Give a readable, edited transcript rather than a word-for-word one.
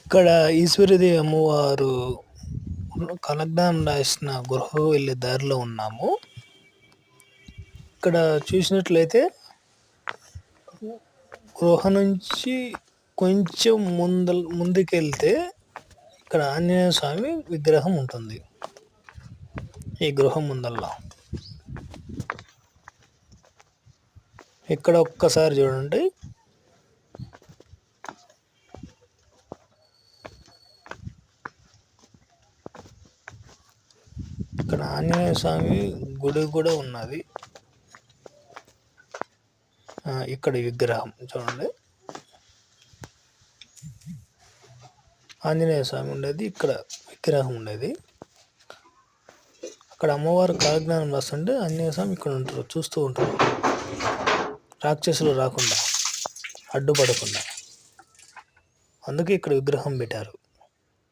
ఇక్కడ ఈశ్వరీదేవి అమ్మవారు కలజ్ఞానం రాసిన గృహకు వెళ్ళే దారిలో ఉన్నాము. ఇక్కడ చూసినట్లయితే గృహ నుంచి కొంచెం ముందుకెళ్తే ఇక్కడ ఆంజనేయ స్వామి విగ్రహం ఉంటుంది. ఈ గృహం ముందల్లా ఇక్కడ ఒక్కసారి చూడండి. ఇక్కడ ఆంజనేయ స్వామి గుడి కూడా ఉన్నది. ఇక్కడ విగ్రహం చూడండి. ఆంజనేయ స్వామి ఉండేది, ఇక్కడ విగ్రహం ఉండేది. అక్కడ అమ్మవారు కాలజ్ఞానం రాస్తుంటే ఆంజనేయ స్వామి ఇక్కడ ఉంటారు, చూస్తూ ఉంటారు, రాక్షసులు రాకుండా, అడ్డుపడకుండా. అందుకే ఇక్కడ విగ్రహం పెట్టారు.